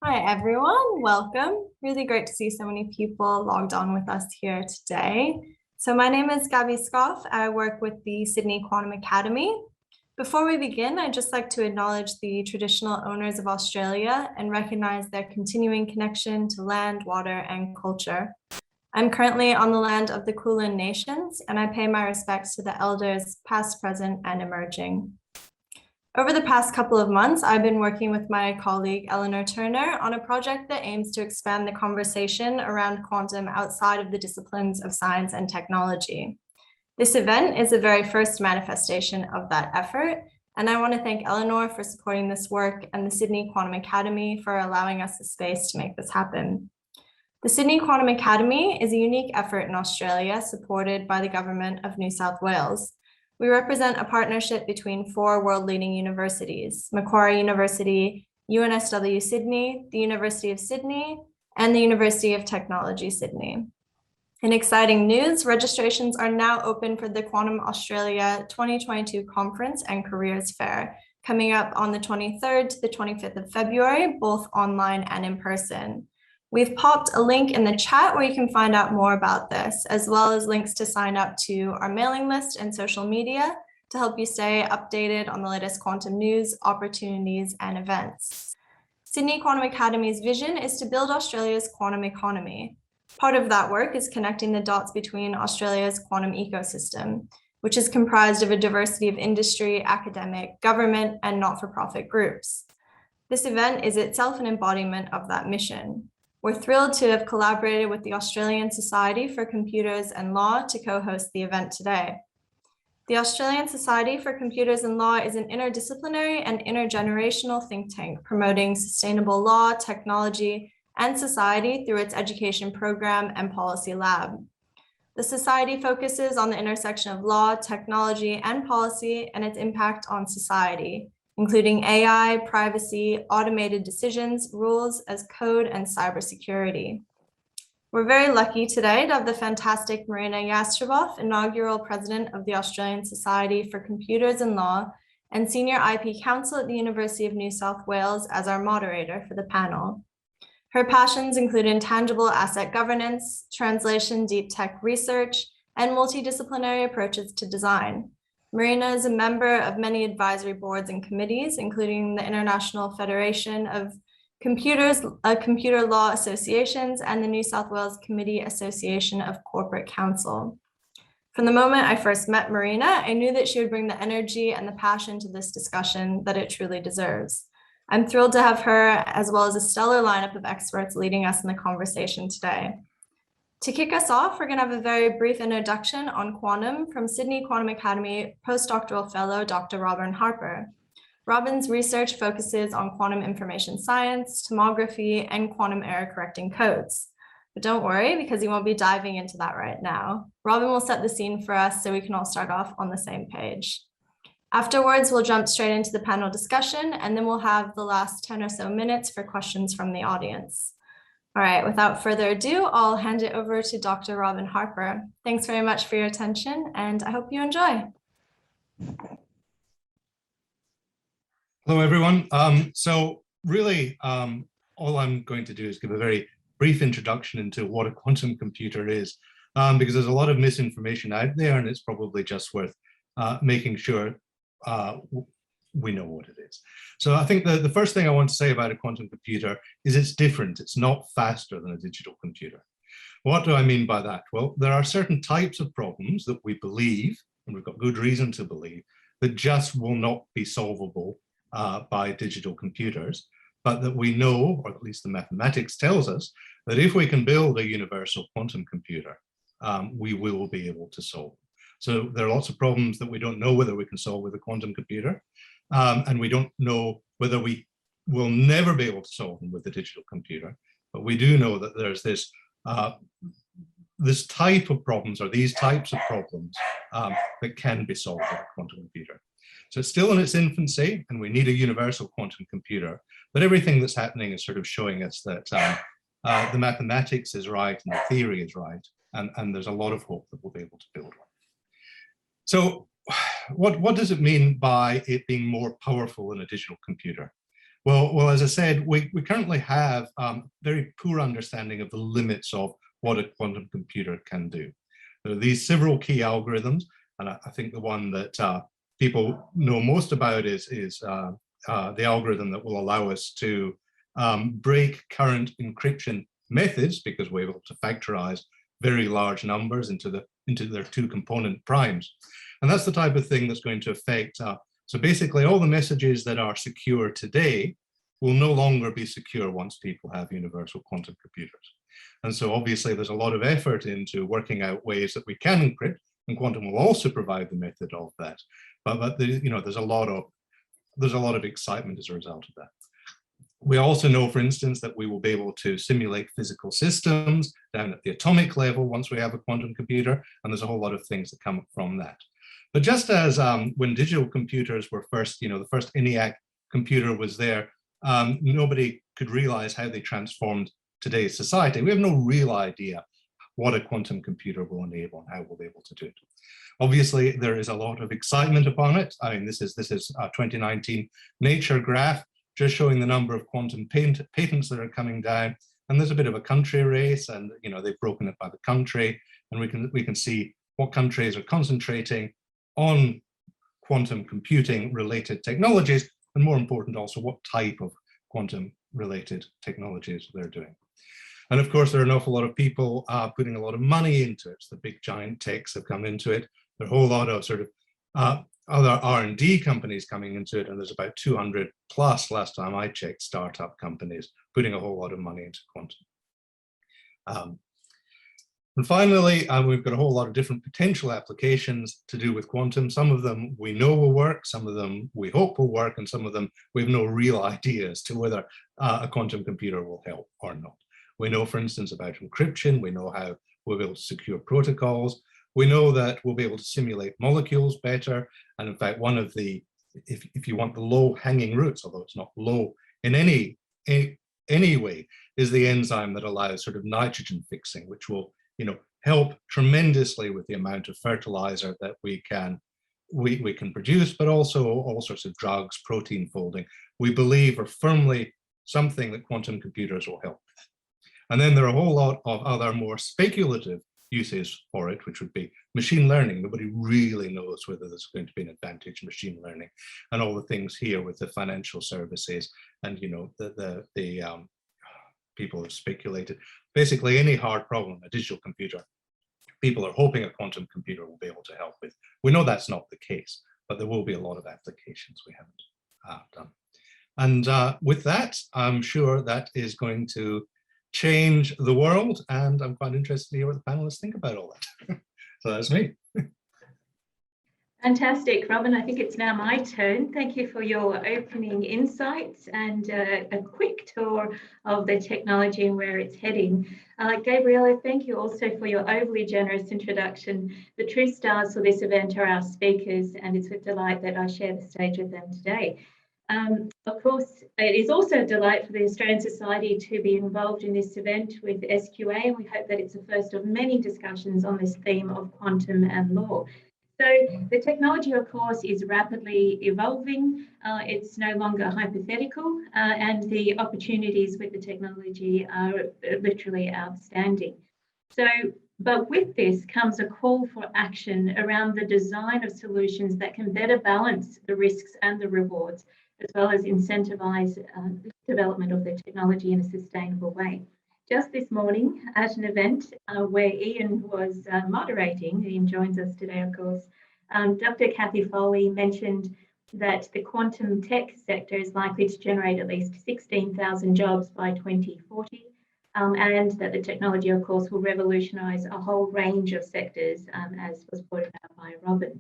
Hi everyone, welcome. Really great to see so many people logged on with us here today. So my name is Gabby Scoff. I work with the Sydney Quantum Academy. Before we begin, I'd just like to acknowledge the traditional owners of Australia and recognize their continuing connection to land, water, and culture. I'm currently on the land of the Kulin Nations, and I pay my respects to the elders past, present, and emerging. Over the past couple of months, I've been working with my colleague Eleanor Turner on a project that aims to expand the conversation around quantum outside of the disciplines of science and technology. This event is the very first manifestation of that effort, and I want to thank Eleanor for supporting this work and the Sydney Quantum Academy for allowing us the space to make this happen. The Sydney Quantum Academy is a unique effort in Australia supported by the Government of New South Wales. We represent a partnership between 4 world-leading universities: Macquarie University, UNSW Sydney, the University of Sydney, and the University of Technology Sydney. In exciting news, registrations are now open for the Quantum Australia 2022 Conference and Careers Fair, coming up on the 23rd to the 25th of February, both online and in person. We've popped a link in the chat where you can find out more about this, as well as links to sign up to our mailing list and social media to help you stay updated on the latest quantum news, opportunities, and events. Sydney Quantum Academy's vision is to build Australia's quantum economy. Part of that work is connecting the dots between Australia's quantum ecosystem, which is comprised of a diversity of industry, academic, government, and not-for-profit groups. This event is itself an embodiment of that mission. We're thrilled to have collaborated with the Australian Society for Computers and Law to co-host the event today. The Australian Society for Computers and Law is an interdisciplinary and intergenerational think tank promoting sustainable law, technology, and society through its education program and policy lab. The Society focuses on the intersection of law, technology, and policy and its impact on society, including AI, privacy, automated decisions, rules as code, and cybersecurity. We're very lucky today to have the fantastic Marina Yastrebov, inaugural president of the Australian Society for Computers and Law and senior IP counsel at the University of New South Wales, as our moderator for the panel. Her passions include intangible asset governance, translation, deep tech research, and multidisciplinary approaches to design. Marina is a member of many advisory boards and committees, including the International Federation of Computer Law Associations and the New South Wales Committee Association of Corporate Counsel. From the moment I first met Marina, I knew that she would bring the energy and the passion to this discussion that it truly deserves. I'm thrilled to have her, as well as a stellar lineup of experts leading us in the conversation today. To kick us off, we're going to have a very brief introduction on quantum from Sydney Quantum Academy postdoctoral fellow, Dr. Robin Harper. Robin's research focuses on quantum information science, tomography, and quantum error correcting codes. But don't worry, because he won't be diving into that right now. Robin will set the scene for us so we can all start off on the same page. Afterwards, we'll jump straight into the panel discussion, and then we'll have the last 10 or so minutes for questions from the audience. All right, without further ado, I'll hand it over to Dr. Robin Harper. Thanks very much for your attention, and I hope you enjoy. Hello, everyone. All I'm going to do is give a very brief introduction into what a quantum computer is, because there's a lot of misinformation out there, and it's probably just worth making sure we know what it is. So I think the first thing I want to say about a quantum computer is it's different. It's not faster than a digital computer. What do I mean by that? Well, there are certain types of problems that we believe, and we've got good reason to believe, that just will not be solvable by digital computers, but that we know, or at least the mathematics tells us, that if we can build a universal quantum computer, we will be able to solve. So there are lots of problems that we don't know whether we can solve with a quantum computer, and we don't know whether we will never be able to solve them with a digital computer. But we do know that there's this type of problems, or these types of problems, that can be solved with a quantum computer. So it's still in its infancy, and we need a universal quantum computer. But everything that's happening is sort of showing us that the mathematics is right and the theory is right, and there's a lot of hope that we'll be able to build one. So what does it mean by it being more powerful than a digital computer? Well, as I said, we currently have very poor understanding of the limits of what a quantum computer can do. There are these several key algorithms, and I think the one that people know most about is the algorithm that will allow us to break current encryption methods, because we're able to factorize very large numbers into their two component primes. And that's the type of thing that's going to affect so basically, all the messages that are secure today will no longer be secure once people have universal quantum computers. And so obviously there's a lot of effort into working out ways that we can encrypt, and quantum will also provide the method of that. But there's a lot of excitement as a result of that. We also know, for instance, that we will be able to simulate physical systems down at the atomic level once we have a quantum computer, and there's a whole lot of things that come from that. But just as when digital computers were first, the first ENIAC computer was there, nobody could realize how they transformed today's society. We have no real idea what a quantum computer will enable and how we'll be able to do it. Obviously, there is a lot of excitement upon it. I mean, this is a 2019 Nature graph, just showing the number of quantum patents that are coming down. And there's a bit of a country race, and they've broken it by the country, and we can see what countries are concentrating on quantum computing related technologies, and more important also what type of quantum related technologies they're doing. And of course, there are an awful lot of people putting a lot of money into it. The big giant techs have come into it. There are a whole lot of sort of other R&D companies coming into it, and there's about 200 plus, last time I checked, startup companies putting a whole lot of money into quantum. And finally, we've got a whole lot of different potential applications to do with quantum. Some of them we know will work, some of them we hope will work, and some of them we have no real idea as to whether a quantum computer will help or not. We know, for instance, about encryption. We know how we'll be able to secure protocols. We know that we'll be able to simulate molecules better. And in fact, one of the, if you want the low-hanging roots, although it's not low in any way, is the enzyme that allows sort of nitrogen fixing, which will help tremendously with the amount of fertilizer that we can produce, but also all sorts of drugs, protein folding, we believe are firmly something that quantum computers will help with. And then there are a whole lot of other more speculative uses for it, which would be machine learning. Nobody really knows whether there's going to be an advantage in machine learning, and all the things here with the financial services, and the people have speculated. Basically, any hard problem, a digital computer, people are hoping a quantum computer will be able to help with. We know that's not the case, but there will be a lot of applications we haven't done. And with that, I'm sure that is going to change the world, and I'm quite interested to hear what the panelists think about all that. So that's me. Fantastic, Robin. I think it's now my turn. Thank you for your opening insights and a quick tour of the technology and where it's heading. Gabriella, thank you also for your overly generous introduction. The true stars for this event are our speakers, and it's with delight that I share the stage with them today. Of course, it is also a delight for the Australian Society to be involved in this event with SQA, and we hope that it's the first of many discussions on this theme of quantum and law. So the technology, of course, is rapidly evolving. It's no longer hypothetical, and the opportunities with the technology are literally outstanding. But with this comes a call for action around the design of solutions that can better balance the risks and the rewards, as well as incentivize the development of the technology in a sustainable way. Just this morning at an event where Ian was moderating, Ian joins us today, of course, Dr. Kathy Foley mentioned that the quantum tech sector is likely to generate at least 16,000 jobs by 2040, and that the technology, of course, will revolutionise a whole range of sectors, as was pointed out by Robin.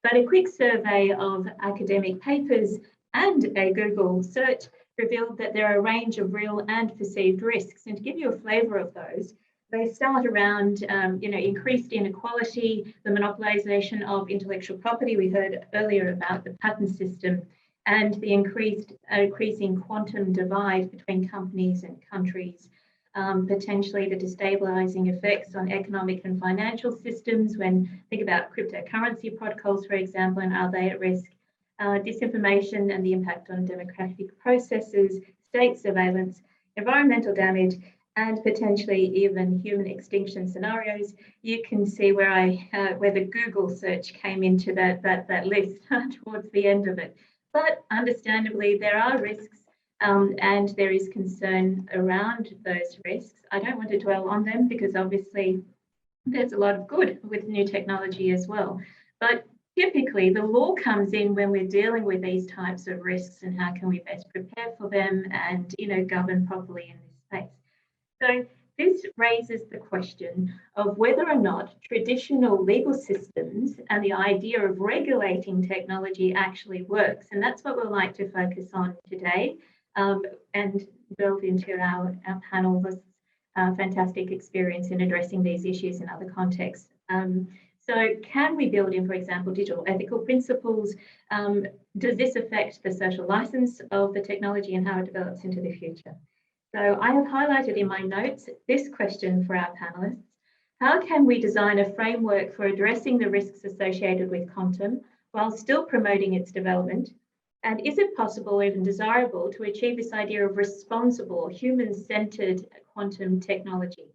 But a quick survey of academic papers and a Google search revealed that there are a range of real and perceived risks. And to give you a flavour of those, they start around increased inequality, the monopolisation of intellectual property. We heard earlier about the patent system, and the increasing quantum divide between companies and countries, potentially the destabilising effects on economic and financial systems when think about cryptocurrency protocols, for example, and are they at risk? disinformation and the impact on democratic processes, state surveillance, environmental damage, and potentially even human extinction scenarios. You can see where the Google search came into that list towards the end of it. But understandably, there are risks and there is concern around those risks. I don't want to dwell on them because obviously there's a lot of good with new technology as well. But typically the law comes in when we're dealing with these types of risks and how can we best prepare for them and, govern properly in this space. So this raises the question of whether or not traditional legal systems and the idea of regulating technology actually works. And that's what we'd like to focus on today and delve into our panel with fantastic experience in addressing these issues in other contexts. So can we build in, for example, digital ethical principles? Does this affect the social license of the technology and how it develops into the future? So I have highlighted in my notes this question for our panelists. How can we design a framework for addressing the risks associated with quantum while still promoting its development? And is it possible or even desirable to achieve this idea of responsible, human-centered quantum technology?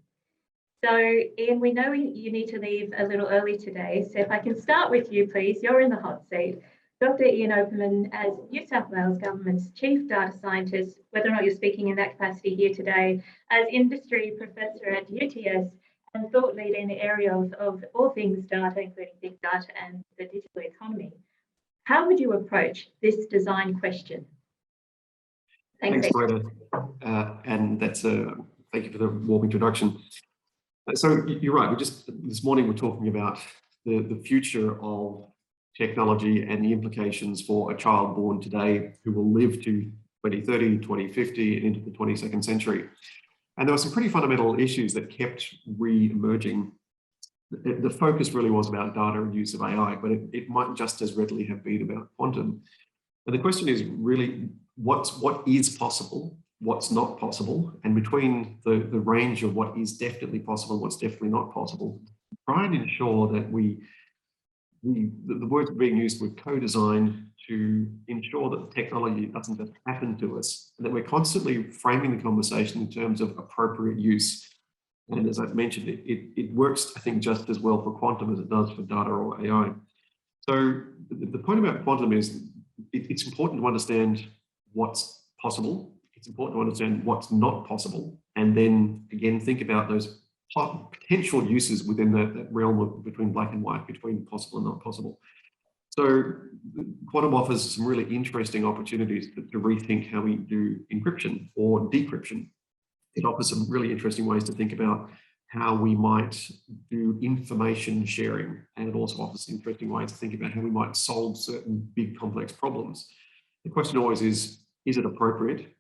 So Ian, we know you need to leave a little early today. So if I can start with you, please, you're in the hot seat. Dr. Ian Opperman, as New South Wales Government's Chief Data Scientist, whether or not you're speaking in that capacity here today, as Industry Professor at UTS and thought leader in the area of all things data, including big data and the digital economy, how would you approach this design question? Thanks, Greta. And that's thank you for the warm introduction. So you're right. This morning we're talking about the future of technology and the implications for a child born today who will live to 2030, 2050 and into the 22nd century. And there were some pretty fundamental issues that kept re-emerging. The focus really was about data and use of AI, but it might just as readily have been about quantum. And the question is really what is possible, what's not possible, and between the range of what is definitely possible, what's definitely not possible, try and ensure that the words being used with co-design to ensure that the technology doesn't just happen to us, and that we're constantly framing the conversation in terms of appropriate use. And as I've mentioned, it works, I think, just as well for quantum as it does for data or AI. So the point about quantum is it's important to understand what's possible. It's important to understand what's not possible. And then again, think about those potential uses within that realm of between black and white, between possible and not possible. So quantum offers some really interesting opportunities to rethink how we do encryption or decryption. It offers some really interesting ways to think about how we might do information sharing. And it also offers interesting ways to think about how we might solve certain big complex problems. The question always is it appropriate?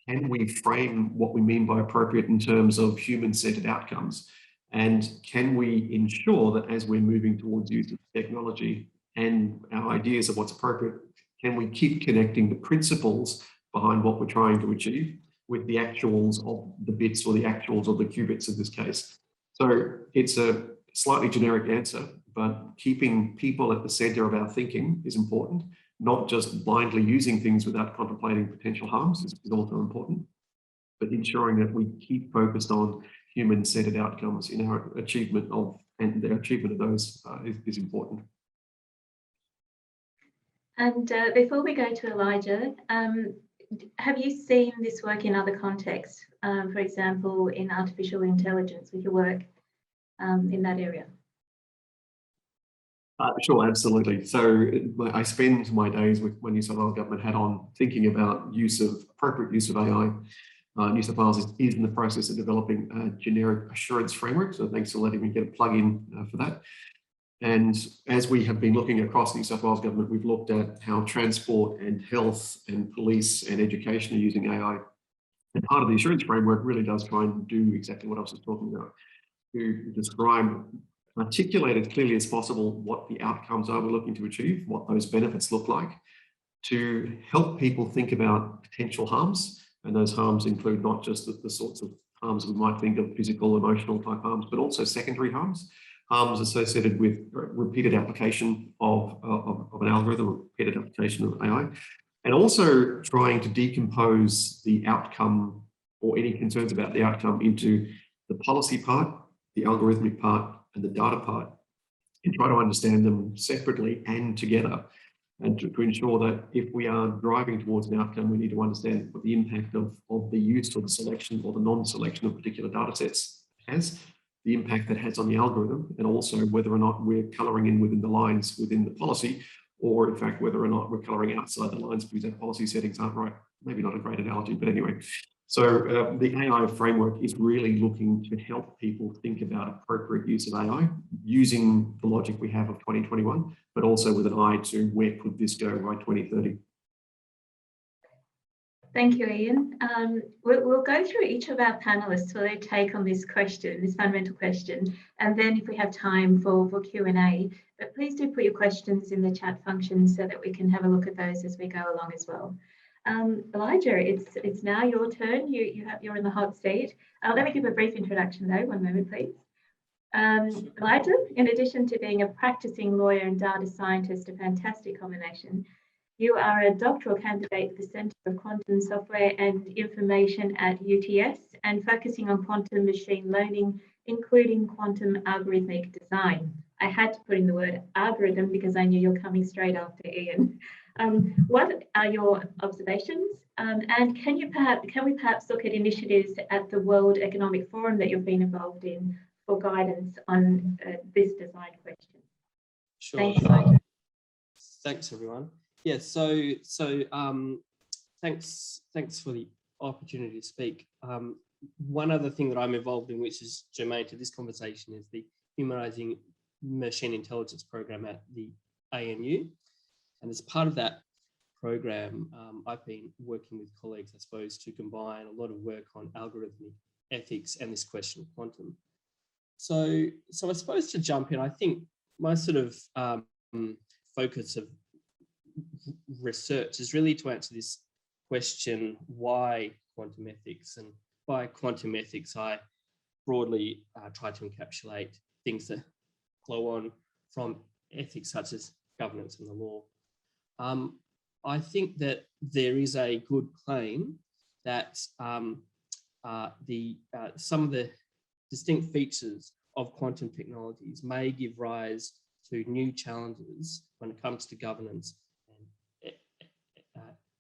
Can we frame what we mean by appropriate in terms of human-centered outcomes? And can we ensure that as we're moving towards use of technology and our ideas of what's appropriate, can we keep connecting the principles behind what we're trying to achieve with the actuals of the bits or the actuals of the qubits in this case? So it's a slightly generic answer, but keeping people at the center of our thinking is important. Not just blindly using things without contemplating potential harms is also important, but ensuring that we keep focused on human-centered outcomes in our achievement of, and the achievement of those is important. And before we go to Elijah, have you seen this work in other contexts? For example, in artificial intelligence with your work in that area? Sure, absolutely. So I spend my days with my New South Wales Government hat on thinking about appropriate use of AI. New South Wales is in the process of developing a generic assurance framework. So thanks for letting me get a plug in for that. And as we have been looking across New South Wales Government, we've looked at how transport and health and police and education are using AI. And part of the assurance framework really does try and do exactly what I was just talking about, to describe, articulate as clearly as possible what the outcomes are we're looking to achieve, what those benefits look like, to help people think about potential harms. And those harms include not just the sorts of harms we might think of, physical, emotional type harms, but also secondary harms, harms associated with repeated application of an algorithm, repeated application of AI, and also trying to decompose the outcome or any concerns about the outcome into the policy part, the algorithmic part, and the data part, and try to understand them separately and together. And to ensure that if we are driving towards an outcome, we need to understand what the impact of the use or the selection or the non-selection of particular data sets has, the impact that has on the algorithm, and also whether or not we're colouring in within the lines within the policy, or in fact, whether or not we're colouring outside the lines because our policy settings aren't right. Maybe not a great analogy, but anyway. So the AI framework is really looking to help people think about appropriate use of AI using the logic we have of 2021, but also with an eye to where could this go by 2030. Thank you, Ian. We'll go through each of our panelists for their take on this question, this fundamental question, and then if we have time for Q&A. But please do put your questions in the chat function so that we can have a look at those as we go along as well. Elijah, it's now your turn. You're in the hot seat. Let me give a brief introduction though. One moment, please. Elijah, in addition to being a practicing lawyer and data scientist, a fantastic combination, you are a doctoral candidate at the Centre of Quantum Software and Information at UTS and focusing on quantum machine learning, including quantum algorithmic design. I had to put in the word algorithm because I knew you're coming straight after Ian. What are your observations? And can we perhaps look at initiatives at the World Economic Forum that you've been involved in for guidance on this design question? Sure. Thanks, Elijah. Thanks, everyone. Yeah. Thanks for the opportunity to speak. One other thing that I'm involved in, which is germane to this conversation, is the Humanising Machine Intelligence program at the ANU. And as part of that program, I've been working with colleagues, I suppose, to combine a lot of work on algorithmic ethics and this question of quantum. So I suppose to jump in, I think my sort of focus of research is really to answer this question, why quantum ethics? And by quantum ethics, I broadly try to encapsulate things that flow on from ethics such as governance and the law. I think that there is a good claim that some of the distinct features of quantum technologies may give rise to new challenges when it comes to governance and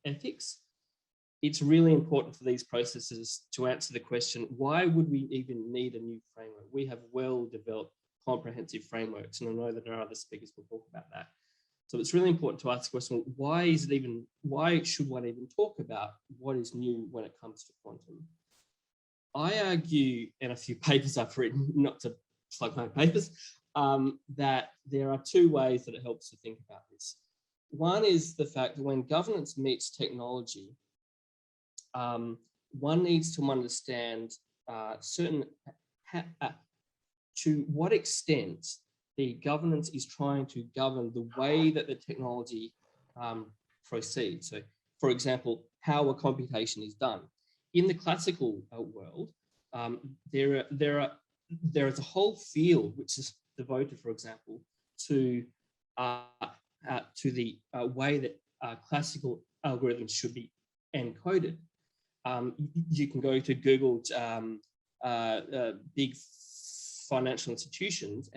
ethics. It's really important for these processes to answer the question, why would we even need a new framework? We have well-developed comprehensive frameworks, and I know that our other speakers will talk about that. So it's really important to ask the question, why should one even talk about what is new when it comes to quantum? I argue in a few papers I've written, not to plug my papers, that there are two ways that it helps to think about this. One is the fact that when governance meets technology, one needs to understand to what extent the governance is trying to govern the way that the technology proceeds. So, for example, how a computation is done. In the classical world, there is a whole field which is devoted, for example, to the way that classical algorithms should be encoded. You can go to Google big financial institutions,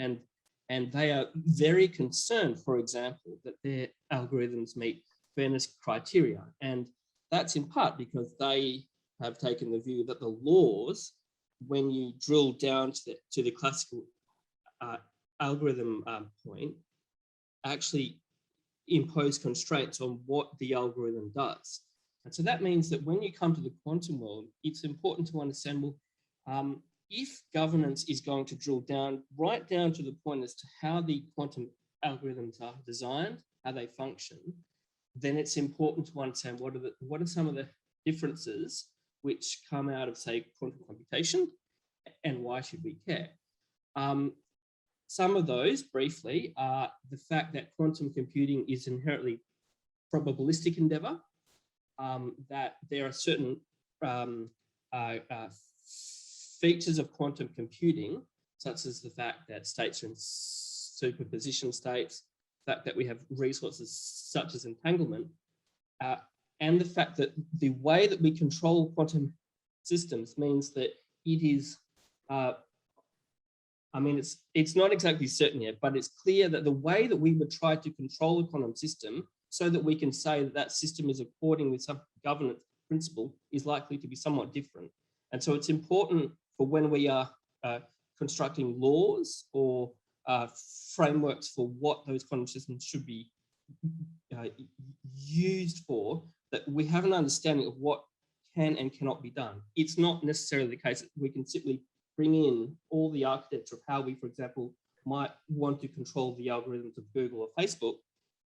and they are very concerned, for example, that their algorithms meet fairness criteria. And that's in part because they have taken the view that the laws, when you drill down to the classical algorithm point, actually impose constraints on what the algorithm does. And so that means that when you come to the quantum world, it's important to understand, well, if governance is going to drill down, right down to the point as to how the quantum algorithms are designed, how they function, then it's important to understand what are some of the differences which come out of, say, quantum computation, and why should we care? Some of those, briefly, are the fact that quantum computing is inherently probabilistic endeavor, that there are certain features of quantum computing, such as the fact that states are in superposition states, the fact that we have resources such as entanglement, and the fact that the way that we control quantum systems means that it is, I mean, it's not exactly certain yet, but it's clear that the way that we would try to control a quantum system so that we can say that that system is according with some governance principle is likely to be somewhat different. And so it's important for when we are constructing laws or frameworks for what those quantum systems should be used for, that we have an understanding of what can and cannot be done. It's not necessarily the case that we can simply bring in all the architecture of how we, for example, might want to control the algorithms of Google or Facebook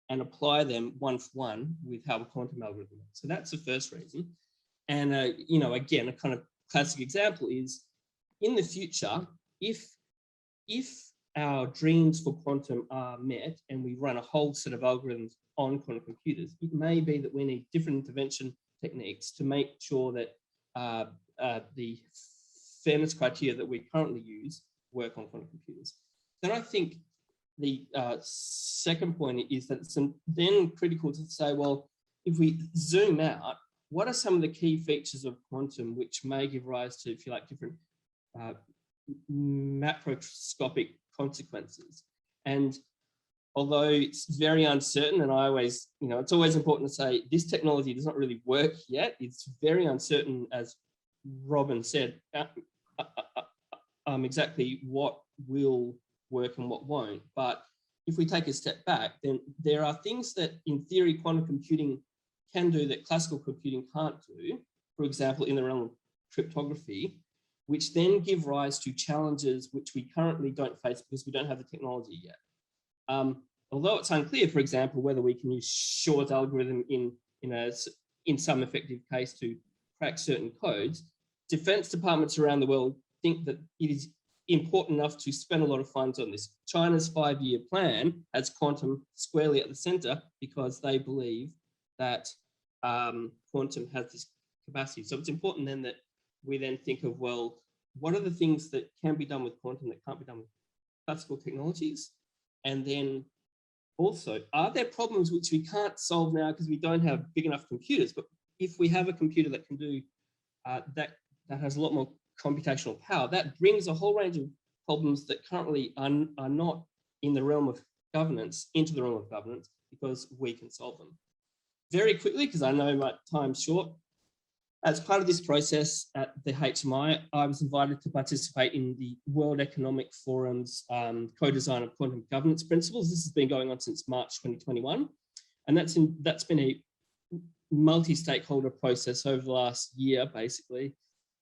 and apply them one for one with how a quantum algorithm works. So that's the first reason. And, you know, again, a kind of classic example is in the future, if our dreams for quantum are met and we run a whole set of algorithms on quantum computers, it may be that we need different intervention techniques to make sure that the fairness criteria that we currently use work on quantum computers. Then I think the second point is that it's then critical to say, well, if we zoom out, what are some of the key features of quantum which may give rise to, if you like, different macroscopic consequences? And although it's very uncertain, and I always, you know, it's always important to say this technology does not really work yet. It's very uncertain, as Robin said, exactly what will work and what won't. But if we take a step back, then there are things that in theory quantum computing can do that classical computing can't do, for example, in the realm of cryptography, which then give rise to challenges which we currently don't face because we don't have the technology yet. Although it's unclear, for example, whether we can use Shor's algorithm in some effective case to crack certain codes, defense departments around the world think that it is important enough to spend a lot of funds on this. China's 5-year plan has quantum squarely at the center because they believe that quantum has this capacity. So it's important then that we then think of, well, what are the things that can be done with quantum that can't be done with classical technologies? And then also, are there problems which we can't solve now because we don't have big enough computers? But if we have a computer that can do that has a lot more computational power, that brings a whole range of problems that currently are not in the realm of governance into the realm of governance because we can solve them. Very quickly, because I know my time's short, as part of this process at the HMI, I was invited to participate in the World Economic Forum's co-design of quantum governance principles. This has been going on since March 2021. And that's been a multi-stakeholder process over the last year, basically,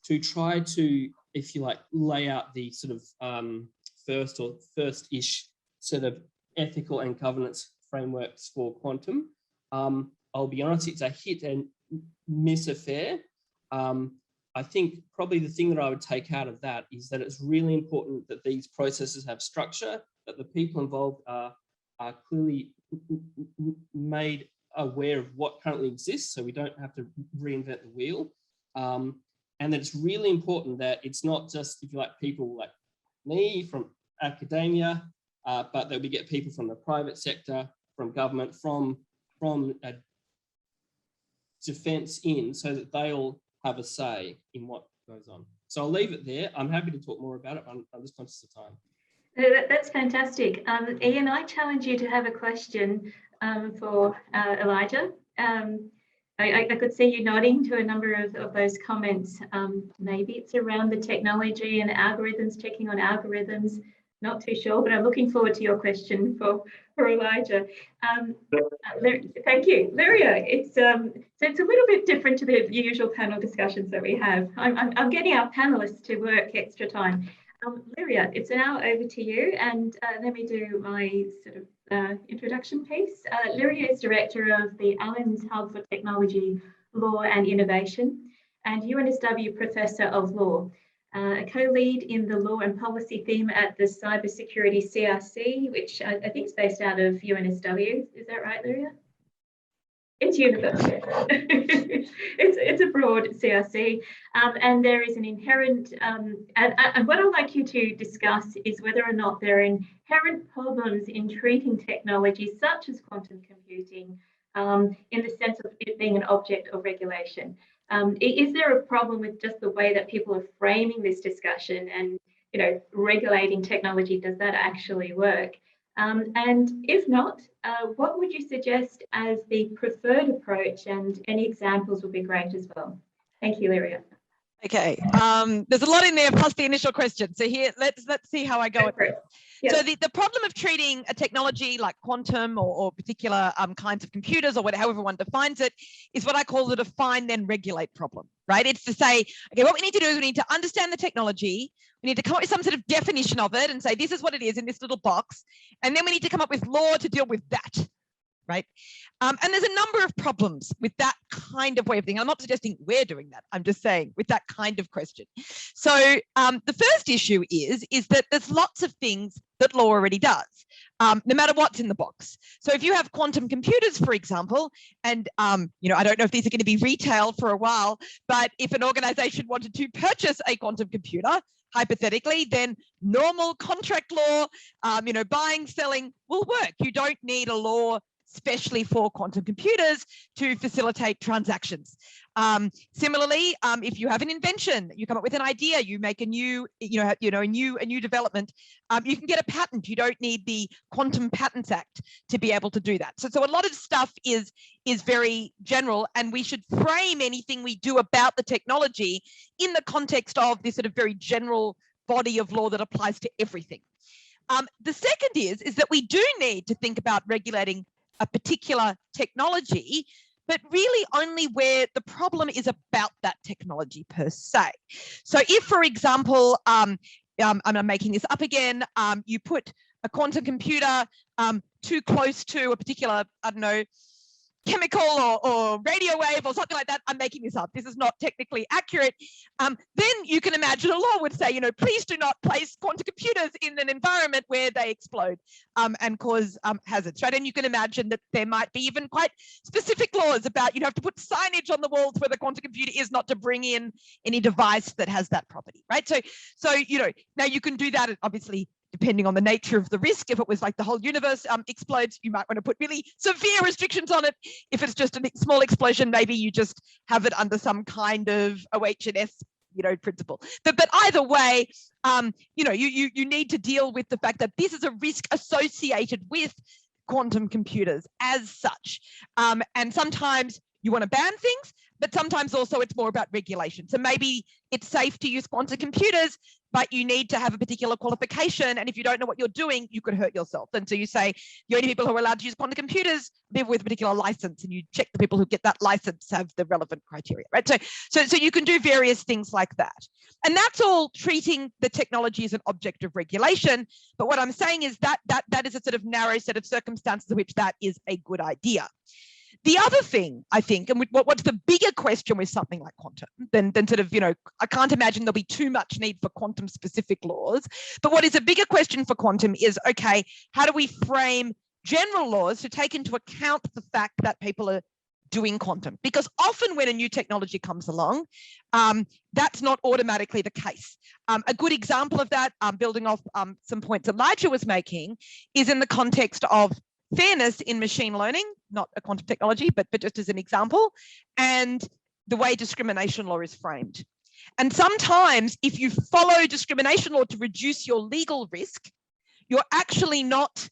to try to, if you like, lay out the sort of first-ish set of ethical and governance frameworks for quantum. I'll be honest, it's a hit and miss affair. I think probably the thing that I would take out of that is that it's really important that these processes have structure, that the people involved are clearly made aware of what currently exists, so we don't have to reinvent the wheel. And that it's really important that it's not just, if you like, people like me from academia, but that we get people from the private sector, from government, from defence in, so that they all have a say in what goes on. So I'll leave it there. I'm happy to talk more about it. I'm just conscious of time. That's fantastic. Ian, I challenge you to have a question for Elijah. I could see you nodding to a number of those comments. Maybe it's around the technology and algorithms, checking on algorithms. Not too sure, but I'm looking forward to your question for Elijah. Thank you, Lyria. It's a little bit different to the usual panel discussions that we have. I'm getting our panelists to work extra time. Lyria, it's now over to you, and let me do my sort of introduction piece. Lyria is director of the Allens Hub for Technology, Law and Innovation, and UNSW Professor of Law. A co-lead in the law and policy theme at the Cybersecurity CRC, which I think is based out of UNSW. Is that right, Lyria? It's university. It's a broad broad CRC, and there is an inherent, and what I'd like you to discuss is whether or not there are inherent problems in treating technology such as quantum computing in the sense of it being an object of regulation. Is there a problem with just the way that people are framing this discussion and, you know, regulating technology? Does that actually work? And if not, what would you suggest as the preferred approach? And any examples would be great as well. Thank you, Lyria. Okay, there's a lot in there plus the initial question. So here, let's see how I go. Yes. So the problem of treating a technology like quantum or particular kinds of computers or whatever, however one defines it, is what I call the define then regulate problem, right? It's to say, okay, what we need to do is we need to understand the technology. We need to come up with some sort of definition of it and say, this is what it is in this little box. And then we need to come up with law to deal with that, right? And there's a number of problems with that kind of way of thinking. I'm not suggesting we're doing that. I'm just saying with that kind of question. So the first issue is that there's lots of things that law already does, no matter what's in the box. So if you have quantum computers, for example, and you know, I don't know if these are going to be retail for a while, but if an organization wanted to purchase a quantum computer, hypothetically, then normal contract law, you know, buying, selling will work. You don't need a law especially for quantum computers to facilitate transactions. Similarly, if you have an invention, you come up with an idea, you make a new, a new development, you can get a patent. You don't need the Quantum Patents Act to be able to do that. So a lot of stuff is very general, and we should frame anything we do about the technology in the context of this sort of very general body of law that applies to everything. The second is that we do need to think about regulating a particular technology, but really only where the problem is about that technology per se. So if, for example, I'm making this up again, you put a quantum computer too close to a particular, I don't know, chemical or radio wave or something like that, I'm making this up, this is not technically accurate, then you can imagine a law would say, you know, please do not place quantum computers in an environment where they explode and cause hazards, right? And you can imagine that there might be even quite specific laws about, you have to put signage on the walls where the quantum computer is not to bring in any device that has that property, right? So you know, now you can do that, obviously, depending on the nature of the risk. If it was like the whole universe explodes, you might want to put really severe restrictions on it. If it's just a small explosion, maybe you just have it under some kind of OH&S, you know, principle. But either way, you know, you need to deal with the fact that this is a risk associated with quantum computers as such. And sometimes you want to ban things, but sometimes also it's more about regulation. So maybe it's safe to use quantum computers, but you need to have a particular qualification. And if you don't know what you're doing, you could hurt yourself. And so you say the only people who are allowed to use quantum computers are people with a particular license, and you check the people who get that license have the relevant criteria, right? So you can do various things like that. And that's all treating the technology as an object of regulation. But what I'm saying is that is a sort of narrow set of circumstances in which that is a good idea. The other thing, I think, and what's the bigger question with something like quantum than sort of, you know, I can't imagine there'll be too much need for quantum specific laws. But what is a bigger question for quantum is, okay, how do we frame general laws to take into account the fact that people are doing quantum? Because often when a new technology comes along, that's not automatically the case. A good example of that, building off some points Elijah was making, is in the context of fairness in machine learning, not a quantum technology, but just as an example, and the way discrimination law is framed. And sometimes if you follow discrimination law to reduce your legal risk, you're actually not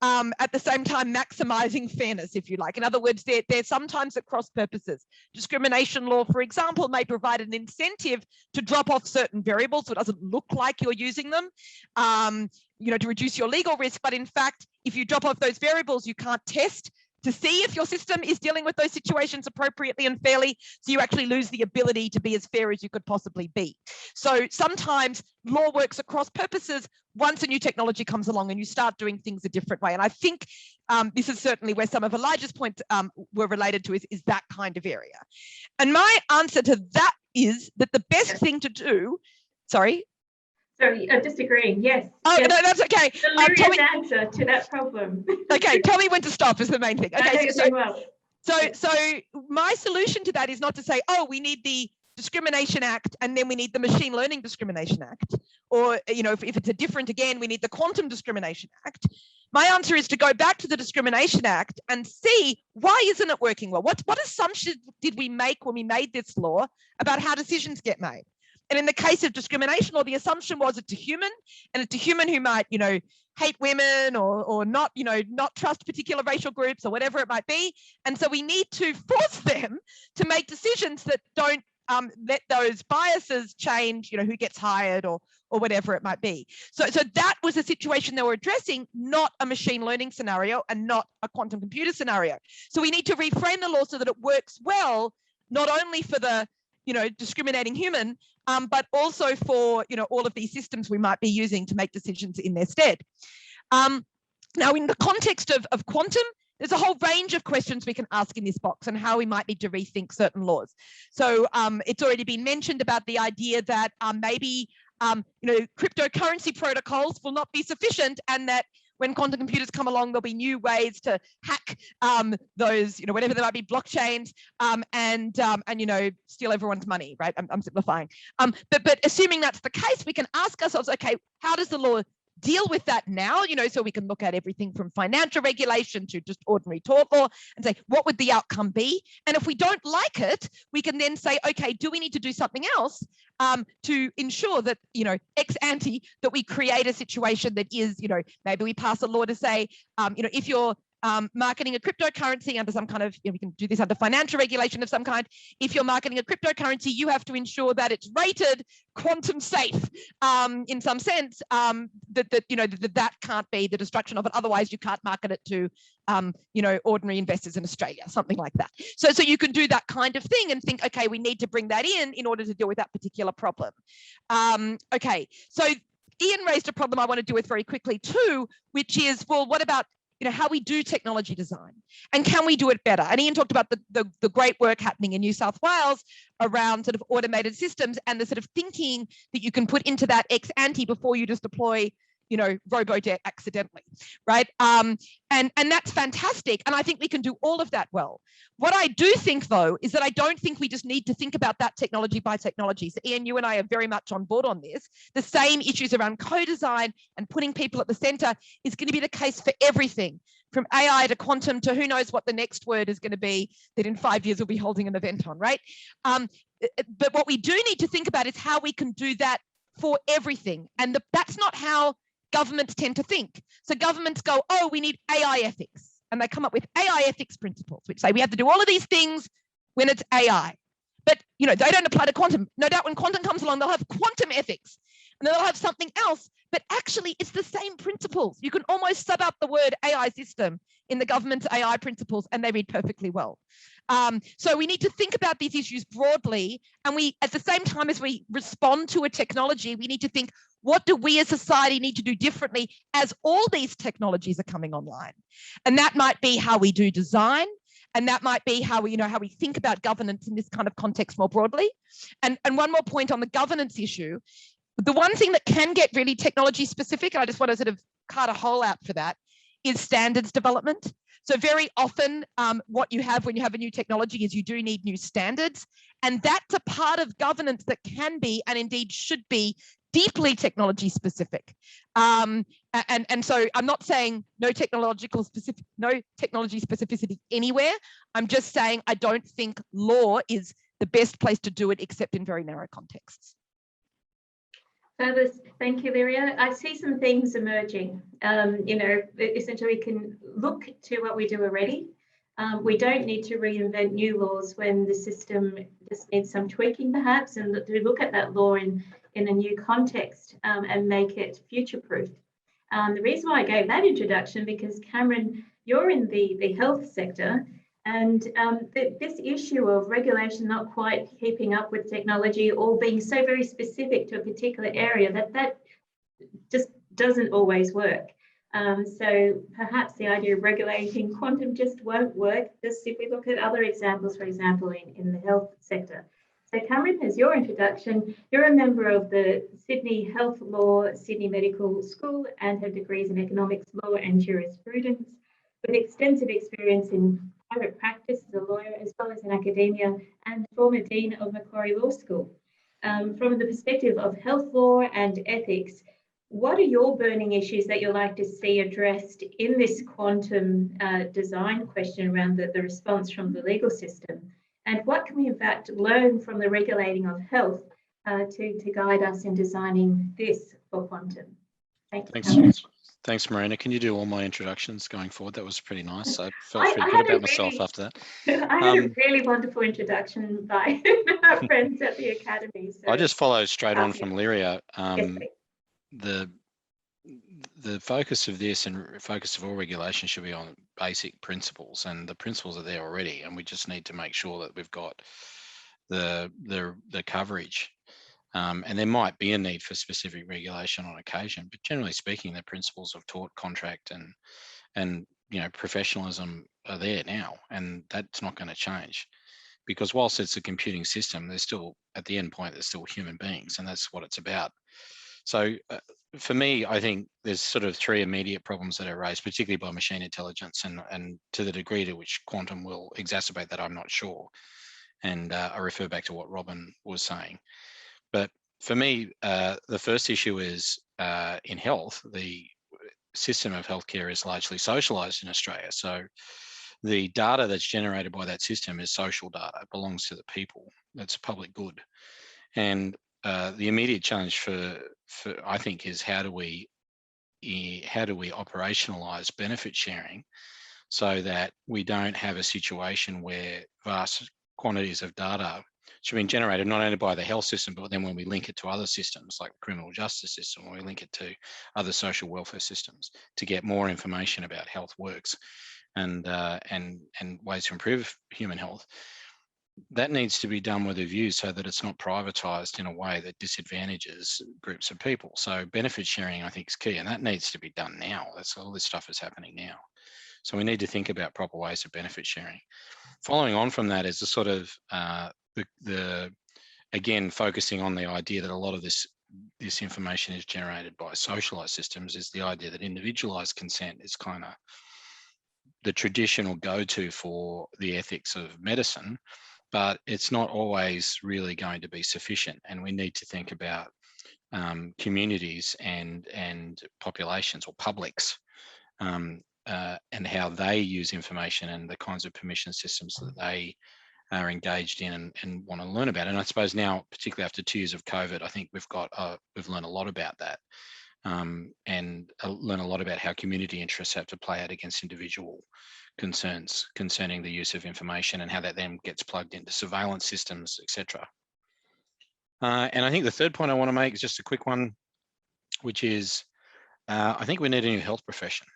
at the same time maximizing fairness, if you like. In other words, they're sometimes at cross purposes. Discrimination law, for example, may provide an incentive to drop off certain variables so it doesn't look like you're using them, you know, to reduce your legal risk. But in fact, if you drop off those variables, you can't test to see if your system is dealing with those situations appropriately and fairly. So you actually lose the ability to be as fair as you could possibly be. So sometimes law works across purposes once a new technology comes along and you start doing things a different way. And I think this is certainly where some of Elijah's points were related to, is that kind of area. And my answer to that is that the best thing to do, sorry, just agreeing, yes. Oh, yes. no, that's okay. The Lyria's answer to that problem. Okay, tell me when to stop is the main thing. Okay, well. So my solution to that is not to say, oh, we need the Discrimination Act and then we need the Machine Learning Discrimination Act, or if it's a different, again, we need the Quantum Discrimination Act. My answer is to go back to the Discrimination Act and see, why isn't it working well? What assumptions did we make when we made this law about how decisions get made? And in the case of discrimination law, the assumption was it's a human, and it's a human who might, hate women or not, not trust particular racial groups or whatever it might be. And so we need to force them to make decisions that don't let those biases change, who gets hired or whatever it might be. So that was a situation they were addressing, not a machine learning scenario and not a quantum computer scenario. So we need to reframe the law so that it works well, not only for the discriminating human, but also for all of these systems we might be using to make decisions in their stead. Now, in the context of quantum, there's a whole range of questions we can ask in this box and how we might need to rethink certain laws. So it's already been mentioned about the idea that maybe cryptocurrency protocols will not be sufficient, and that when quantum computers come along, there'll be new ways to hack those, whatever there might be, blockchains, and steal everyone's money, right? I'm simplifying. But assuming that's the case, we can ask ourselves, okay, how does the law deal with that now? So we can look at everything from financial regulation to just ordinary tort law and say, what would the outcome be? And if we don't like it, we can then say, okay, do we need to do something else to ensure that, ex ante, that we create a situation that is, maybe we pass a law to say, if you're marketing a cryptocurrency under some kind of, we can do this under financial regulation of some kind. If you're marketing a cryptocurrency, you have to ensure that it's rated quantum safe in some sense, that can't be the destruction of it. Otherwise, you can't market it to, ordinary investors in Australia, something like that. So you can do that kind of thing and think, okay, we need to bring that in order to deal with that particular problem. Okay, so Ian raised a problem I want to deal with very quickly too, which is, well, what about how we do technology design, and can we do it better? And Ian talked about the great work happening in New South Wales around sort of automated systems and the sort of thinking that you can put into that ex ante before you just deploy, robo-debt accidentally, right? And that's fantastic. And I think we can do all of that well. What I do think, though, is that I don't think we just need to think about that technology by technology. So Ian, you and I are very much on board on this. The same issues around co-design and putting people at the center is going to be the case for everything, from AI to quantum to who knows what the next word is going to be that in 5 years we'll be holding an event on, right? But what we do need to think about is how we can do that for everything. And that's not how governments tend to think. So governments go, oh, we need AI ethics. And they come up with AI ethics principles, which say we have to do all of these things when it's AI. But, they don't apply to quantum. No doubt when quantum comes along, they'll have quantum ethics. And then they'll have something else. But actually, it's the same principles. You can almost sub up the word AI system in the government's AI principles, and they read perfectly well. So we need to think about these issues broadly. And we, at the same time as we respond to a technology, we need to think, what do we as society need to do differently as all these technologies are coming online? And that might be how we do design. And that might be how we, how we think about governance in this kind of context more broadly. And one more point on the governance issue. The one thing that can get really technology specific, and I just want to sort of cut a hole out for that, is standards development. So very often what you have when you have a new technology is you do need new standards. And that's a part of governance that can be, and indeed should be, deeply technology specific. And so I'm not saying no technology specificity anywhere. I'm just saying I don't think law is the best place to do it, except in very narrow contexts. Fabulous. Thank you, Lyria. I see some things emerging. Essentially we can look to what we do already. We don't need to reinvent new laws when the system just needs some tweaking perhaps, and to look at that law in a new context and make it future-proof. The reason why I gave that introduction, because Cameron, you're in the health sector, and this issue of regulation not quite keeping up with technology or being so very specific to a particular area, that just doesn't always work. So perhaps the idea of regulating quantum just won't work, just if we look at other examples, for example, in the health sector. So Cameron, as your introduction, you're a member of the Sydney Health Law, Sydney Medical School, and have degrees in economics law and jurisprudence, with extensive experience in private practice as a lawyer, as well as in academia, and former Dean of Macquarie Law School. From the perspective of health law and ethics, what are your burning issues that you'd like to see addressed in this quantum design question around the response from the legal system? And what can we in fact learn from the regulating of health to guide us in designing this for quantum? Thanks, Marina. Can you do all my introductions going forward? That was pretty nice. I felt pretty good about myself after that. I had a really wonderful introduction by our friends at the Academy. So, I just follow straight on from Lyria. Yes, The focus of this and focus of all regulation should be on basic principles, and the principles are there already, and we just need to make sure that we've got the coverage. And there might be a need for specific regulation on occasion, but generally speaking, the principles of tort, contract, and professionalism are there now, and that's not going to change, because whilst it's a computing system, there's still, at the end point, there's still human beings, and that's what it's about. So for me, I think there's sort of three immediate problems that are raised, particularly by machine intelligence, and to the degree to which quantum will exacerbate that, I'm not sure. And I refer back to what Robin was saying. But for me, the first issue is in health, the system of healthcare is largely socialized in Australia. So the data that's generated by that system is social data. It belongs to the people. It's public good. And the immediate challenge for I think is how do we operationalize benefit sharing so that we don't have a situation where vast quantities of data should be generated not only by the health system, but then when we link it to other systems like the criminal justice system, when we link it to other social welfare systems to get more information about health works and ways to improve human health. That needs to be done with a view so that it's not privatized in a way that disadvantages groups of people. So benefit sharing, I think, is key, and that needs to be done now. That's all this stuff is happening now. So we need to think about proper ways of benefit sharing. Following on from that is the sort of again, focusing on the idea that a lot of this information is generated by socialized systems, is the idea that individualized consent is kind of the traditional go-to for the ethics of medicine, but it's not always really going to be sufficient. And we need to think about communities and populations or publics and how they use information and the kinds of permission systems that they are engaged in and want to learn about. And I suppose now, particularly after 2 years of COVID, I think we've learned a lot about that and learn a lot about how community interests have to play out against individual concerns concerning the use of information and how that then gets plugged into surveillance systems, etc. And I think the third point I want to make is just a quick one, which is I think we need a new health profession.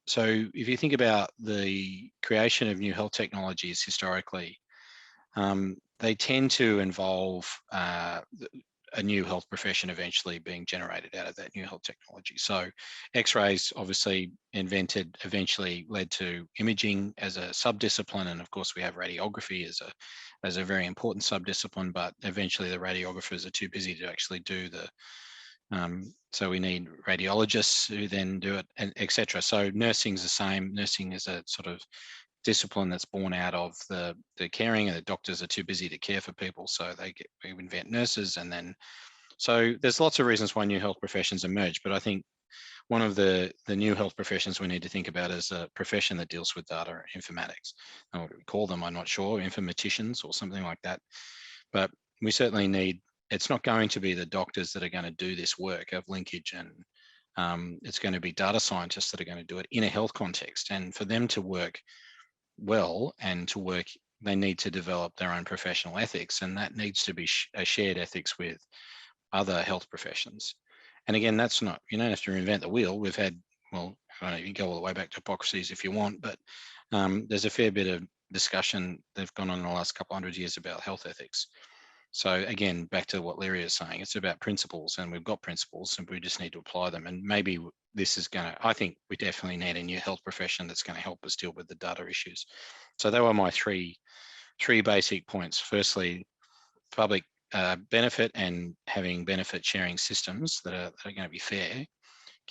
So if you think about the creation of new health technologies historically, they tend to involve a new health profession eventually being generated out of that new health technology. So X-rays obviously invented, eventually led to imaging as a subdiscipline. And of course we have radiography as a very important subdiscipline, but eventually the radiographers are too busy to actually do the, so we need radiologists who then do it, and etc. So nursing's the same. Nursing is a sort of discipline that's born out of the caring, and the doctors are too busy to care for people, so we invent nurses. And then so there's lots of reasons why new health professions emerge, but I think one of the new health professions we need to think about is a profession that deals with data informatics. And what do we call them? I'm not sure, informaticians or something like that. But we certainly need, it's not going to be the doctors that are going to do this work of linkage, and it's going to be data scientists that are going to do it in a health context. And for them to work well and to work, they need to develop their own professional ethics, and that needs to be a shared ethics with other health professions. And again, that's not, you don't have to reinvent the wheel. We've had, well, I don't know, you can go all the way back to Hippocrates if you want, but there's a fair bit of discussion that's gone on in the last couple 100 years about health ethics. So again, back to what Larry is saying, it's about principles, and we've got principles and we just need to apply them. And maybe this is going to, I think we definitely need a new health profession that's going to help us deal with the data issues. So they were my three basic points. Firstly, public benefit and having benefit sharing systems that are going to be fair.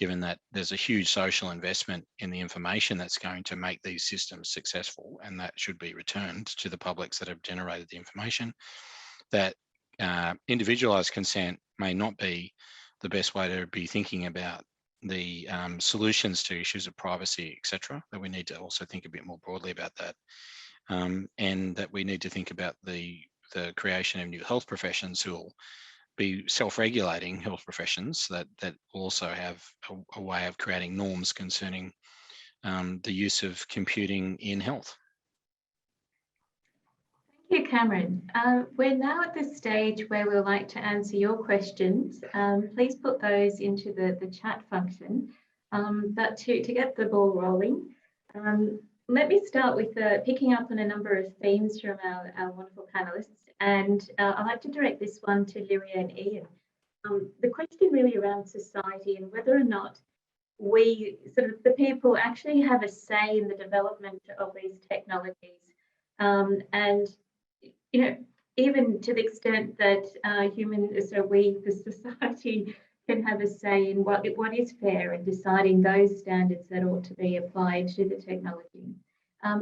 given that there's a huge social investment in the information that's going to make these systems successful, and that should be returned to the publics that have generated the information, that individualized consent may not be the best way to be thinking about the solutions to issues of privacy, etc. That we need to also think a bit more broadly about that, and that we need to think about the creation of new health professions who will be self-regulating health professions that also have a way of creating norms concerning the use of computing in health. Thank you, Cameron. We're now at the stage where we'd like to answer your questions. Please put those into the chat function. But to get the ball rolling, let me start with picking up on a number of themes from our wonderful panelists. And I'd like to direct this one to Lyria and Ian. The question really around society and whether or not we, sort of the people, actually have a say in the development of these technologies. And, you know, even to the extent that we, the society, can have a say in what is fair and deciding those standards that ought to be applied to the technology.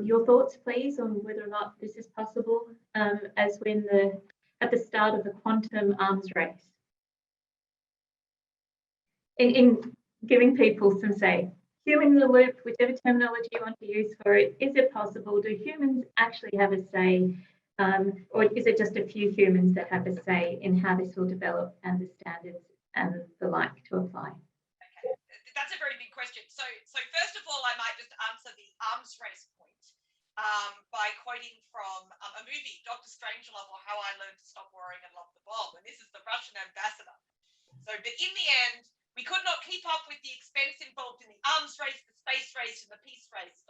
Your thoughts, please, on whether or not this is possible as we're at the start of the quantum arms race. In giving people some say, human in the loop, whichever terminology you want to use for it, is it possible? Do humans actually have a say? Or is it just a few humans that have a say in how this will develop and the standards and the like to apply? Okay, that's a very big question. So first of all, I might just answer the arms race point by quoting from a movie, Dr. Strangelove, or How I Learned to Stop Worrying and Love the Bomb. And this is the Russian ambassador. So, but in the end, we could not keep up with the expense involved in the arms race, the space race, and the peace race, ...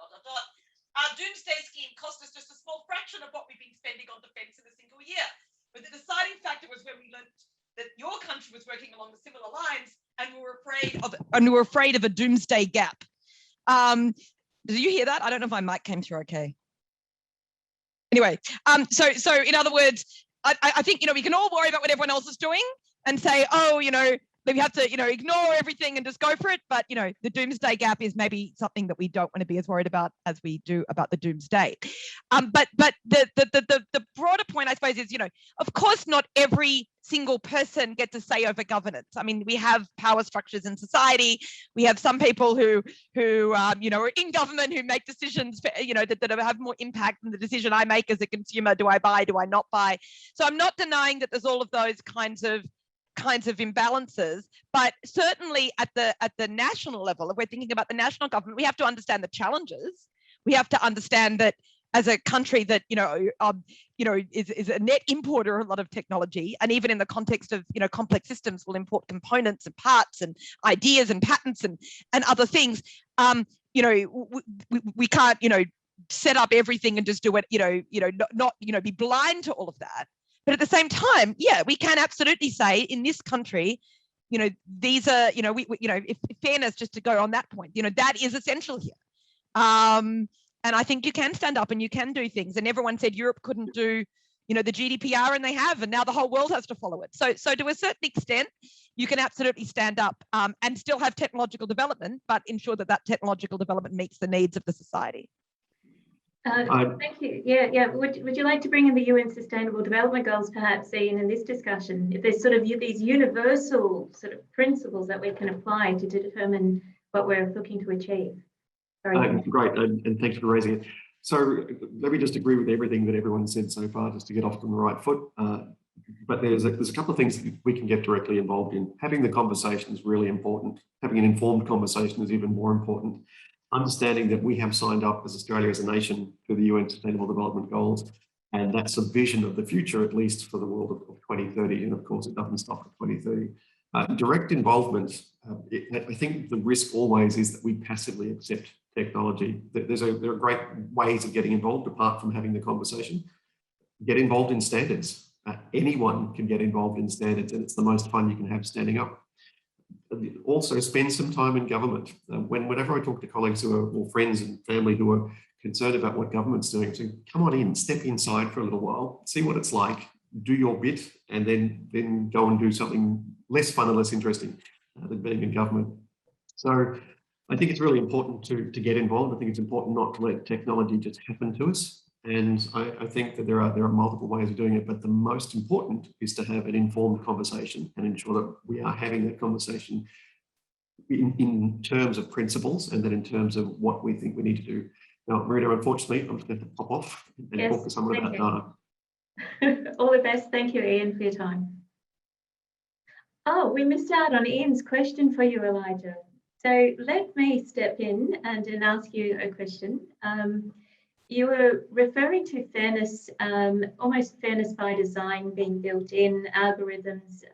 Our doomsday scheme cost us just a small fraction of what we've been spending on defense in a single year. But the deciding factor was when we learned that your country was working along the similar lines, and we were afraid of a doomsday gap. Did you hear that? I don't know if my mic came through okay. Anyway, so in other words, I think, you know, we can all worry about what everyone else is doing and say, oh, you know, we have to, you know, ignore everything and just go for it. But, you know, the doomsday gap is maybe something that we don't want to be as worried about as we do about the doomsday. But the broader point, I suppose, is, you know, of course, not every single person gets a say over governance. I mean, we have power structures in society. We have some people who you know, are in government who make decisions, you know, that have more impact than the decision I make as a consumer. Do I buy? Do I not buy? So I'm not denying that there's all of those kinds of imbalances, but certainly at the national level, if we're thinking about the national government, we have to understand the challenges. We have to understand that as a country that, you know, is a net importer of a lot of technology, and even in the context of, you know, complex systems, will import components and parts and ideas and patents and other things. You know, we can't, you know, set up everything and just do it, not be blind to all of that. But at the same time, yeah, we can absolutely say in this country, you know, these are, you know, if fairness, just to go on that point, you know, that is essential here. And I think you can stand up and you can do things. And everyone said Europe couldn't do, you know, the GDPR, and they have, and now the whole world has to follow it. So to a certain extent, you can absolutely stand up and still have technological development, but ensure that that technological development meets the needs of the society. Thank you. Yeah. Would you like to bring in the UN Sustainable Development Goals, perhaps, Ian, in this discussion? If there's sort of these universal sort of principles that we can apply to determine what we're looking to achieve. Great, and thanks for raising it. So let me just agree with everything that everyone said so far, just to get off on the right foot. But there's a couple of things that we can get directly involved in. Having the conversation is really important. Having an informed conversation is even more important. Understanding that we have signed up as Australia as a nation for the UN Sustainable Development Goals, and that's a vision of the future, at least for the world of 2030. And of course, it doesn't stop at 2030. Direct involvement, I think the risk always is that we passively accept technology. There are great ways of getting involved apart from having the conversation. Get involved in standards. Anyone can get involved in standards, and it's the most fun you can have standing up. Also, spend some time in government. Whenever I talk to colleagues or friends and family who are concerned about what government's doing, so come on in, step inside for a little while, see what it's like, do your bit, and then go and do something less fun and less interesting than being in government. So I think it's really important to get involved. I think it's important not to let technology just happen to us. And I think that there are multiple ways of doing it, but the most important is to have an informed conversation and ensure that we are having that conversation in terms of principles and then in terms of what we think we need to do. Now, Marita, unfortunately, I'm just going to pop off and talk to someone about data. All the best. Thank you, Ian, for your time. Oh, we missed out on Ian's question for you, Elijah. So let me step in and ask you a question. You were referring to fairness, almost fairness by design being built in, algorithms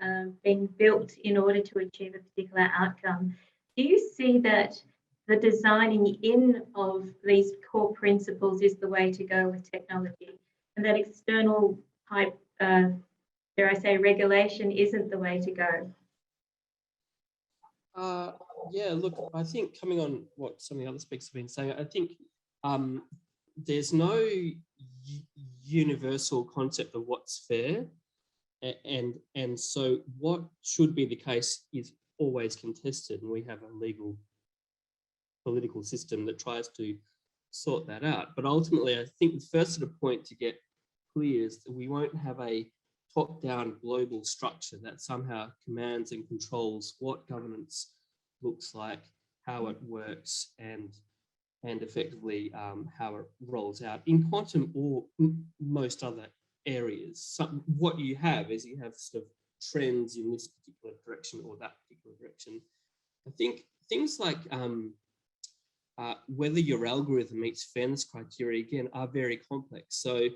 being built in order to achieve a particular outcome. Do you see that the designing in of these core principles is the way to go with technology, and that external type, dare I say, regulation isn't the way to go? Yeah, look, I think coming on what some of the other speakers have been saying, I think there's no universal concept of what's fair, and so what should be the case is always contested, and we have a legal political system that tries to sort that out. But ultimately, I think the first sort of point to get clear is that we won't have a top-down global structure that somehow commands and controls what governance looks like, how it works, and effectively how it rolls out in quantum or most other areas. What you have is you have sort of trends in this particular direction or that particular direction. I think things like whether your algorithm meets fairness criteria, again, are very complex. So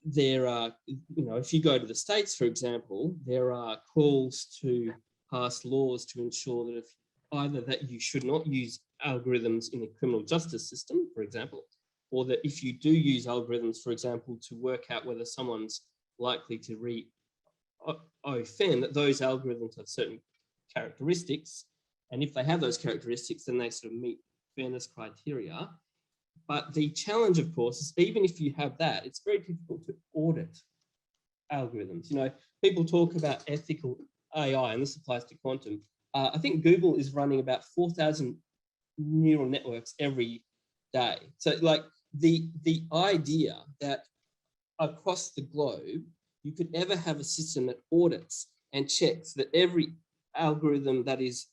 there are, if you go to the States, for example, there are calls to pass laws to ensure that if either that you should not use algorithms in the criminal justice system, for example, or that if you do use algorithms, for example, to work out whether someone's likely to offend, that those algorithms have certain characteristics. And if they have those characteristics, then they sort of meet fairness criteria. But the challenge, of course, is even if you have that, it's very difficult to audit algorithms. People talk about ethical AI, and this applies to quantum. I think Google is running about 4,000 neural networks every day. So like the idea that across the globe, you could ever have a system that audits and checks that every algorithm that is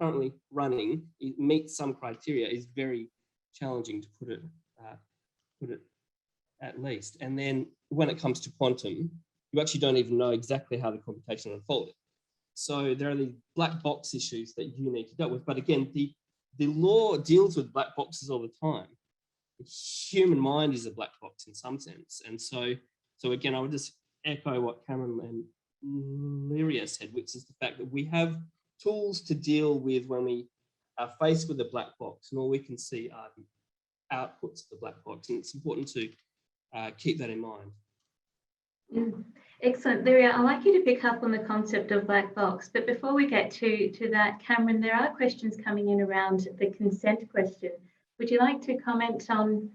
currently running meets some criteria is very challenging, to put it at least. And then when it comes to quantum, you actually don't even know exactly how the computation unfolded. So there are the black box issues that you need to deal with. But again, the law deals with black boxes all the time. The human mind is a black box in some sense. And so again, I would just echo what Cameron and Lyria said, which is the fact that we have tools to deal with when we are faced with a black box, and all we can see are the outputs of the black box. And it's important to keep that in mind. Excellent. Lyria, I'd like you to pick up on the concept of black box. But before we get to that, Cameron, there are questions coming in around the consent question. Would you like to comment on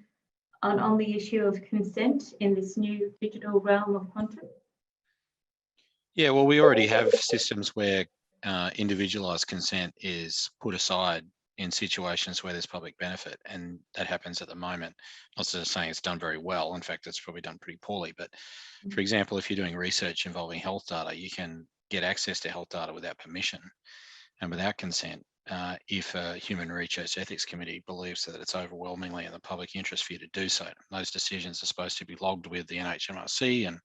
the issue of consent in this new digital realm of quantum? Yeah, well, we already have systems where individualized consent is put aside in situations where there's public benefit, and that happens at the moment. Not sort of saying it's done very well. In fact, it's probably done pretty poorly. But for example, if you're doing research involving health data, you can get access to health data without permission and without consent if a human research ethics committee believes that it's overwhelmingly in the public interest for you to do so. Those decisions are supposed to be logged with the NHMRC, and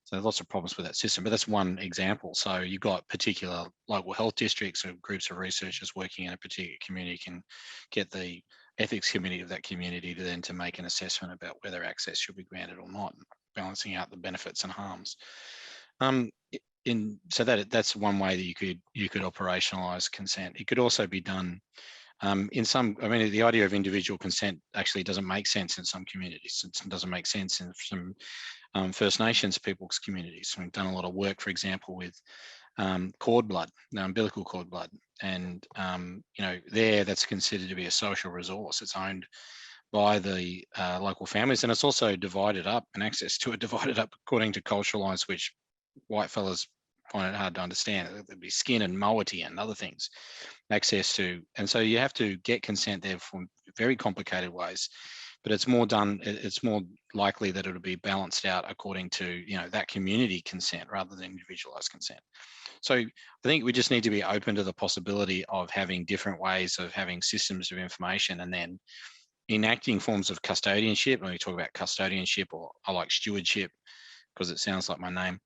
so lots of problems with that system, but that's one example. So you've got particular local health districts or groups of researchers working in a particular community can get the ethics committee of that community to then to make an assessment about whether access should be granted or not, balancing out the benefits and harms. So that's one way that you could operationalize consent. It could also be done in some. I mean, the idea of individual consent actually doesn't make sense in some communities. It doesn't make sense in some First Nations people's communities. We've done a lot of work, for example, with cord blood, umbilical cord blood, and there that's considered to be a social resource. It's owned by the local families, and it's also divided up, and access to it divided up according to cultural lines, which white fellas find it hard to understand. There'd be skin and moiety and other things, access to, and so you have to get consent there from very complicated ways. But it's more done. It's more likely that it'll be balanced out according to that community consent rather than individualized consent. So I think we just need to be open to the possibility of having different ways of having systems of information, and then enacting forms of custodianship. When we talk about custodianship, or I like stewardship because it sounds like my name,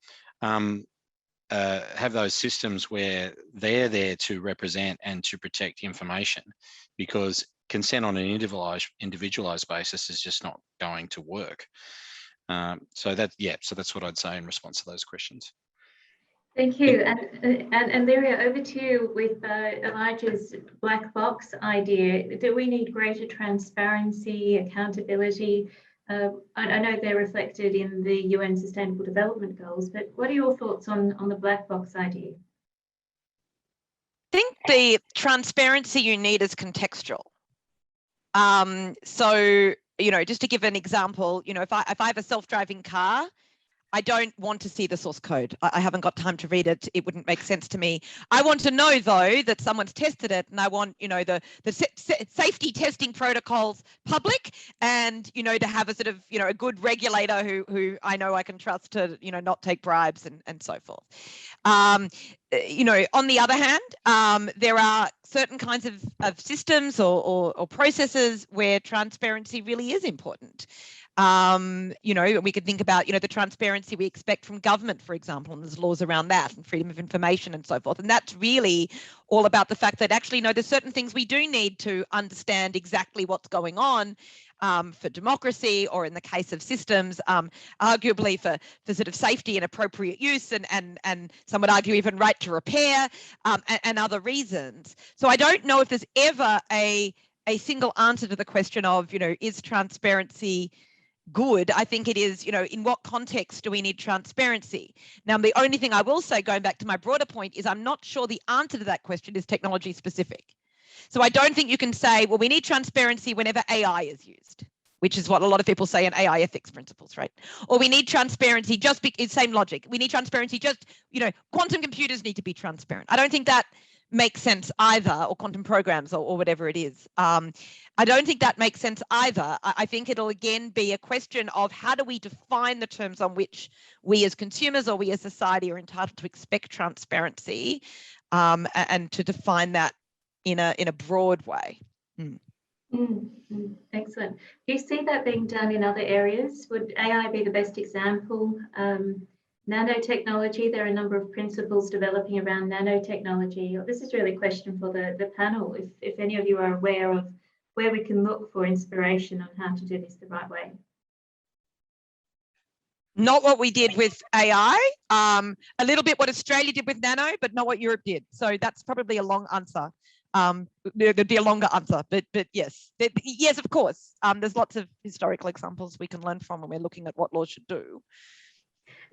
have those systems where they're there to represent and to protect information, because consent on an individualized basis is just not going to work. So that's what I'd say in response to those questions. Thank you. And Lyria, over to you with Elijah's black box idea. Do we need greater transparency, accountability? I know they're reflected in the UN Sustainable Development Goals, but what are your thoughts on the black box idea? I think the transparency you need is contextual. So, just to give an example, if I have a self-driving car, I don't want to see the source code. I haven't got time to read it. It wouldn't make sense to me. I want to know, though, that someone's tested it, and I want, the safety testing protocols public, and, to have a sort of, a good regulator who I know I can trust to, not take bribes and so forth. On the other hand, there are certain kinds of systems or processes where transparency really is important. We could think about, the transparency we expect from government, for example, and there's laws around that, and freedom of information and so forth. And that's really all about the fact that actually, there's certain things we do need to understand exactly what's going on for democracy, or in the case of systems, arguably for sort of safety and appropriate use, and some would argue even right to repair, and other reasons. So I don't know if there's ever a single answer to the question of, is transparency good? I think it is, in what context do we need transparency? Now, the only thing I will say, going back to my broader point, is I'm not sure the answer to that question is technology specific. So I don't think you can say, well, we need transparency whenever AI is used, which is what a lot of people say in AI ethics principles, right? Or we need transparency it's same logic. We need transparency just, quantum computers need to be transparent. I don't think that makes sense either, or quantum programs, or whatever it is. I don't think that makes sense either. I think it'll again be a question of how do we define the terms on which we as consumers or we as society are entitled to expect transparency, and to define that in a broad way. Excellent. Do you see that being done in other areas? Would AI be the best example? Nanotechnology, there are a number of principles developing around nanotechnology. This is really a question for the panel, if any of you are aware of where we can look for inspiration on how to do this the right way. Not what we did with AI, a little bit what Australia did with nano, but not what Europe did. So that's probably a long answer. There'd be a longer answer, but yes, yes, of course. There's lots of historical examples we can learn from when we're looking at what laws should do.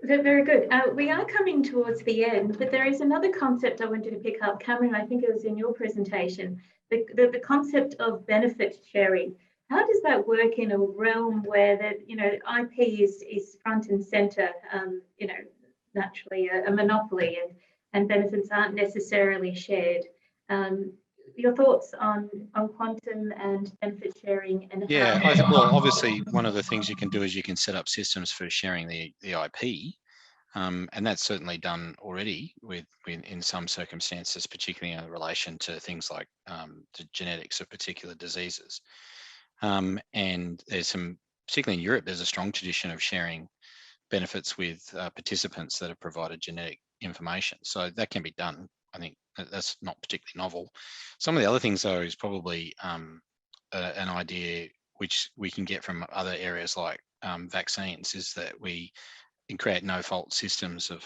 Very good. We are coming towards the end, but there is another concept I wanted to pick up. Cameron, I think it was in your presentation, the concept of benefit sharing. How does that work in a realm where IP is front and center, naturally a monopoly, and benefits aren't necessarily shared? Your thoughts on quantum and benefit sharing? And well, obviously one of the things you can do is you can set up systems for sharing the IP, and that's certainly done already in some circumstances, particularly in relation to things like the genetics of particular diseases. And there's particularly in Europe, there's a strong tradition of sharing benefits with participants that have provided genetic information. So that can be done. I think that's not particularly novel. Some of the other things, though, is probably an idea which we can get from other areas like vaccines, is that we create no-fault systems of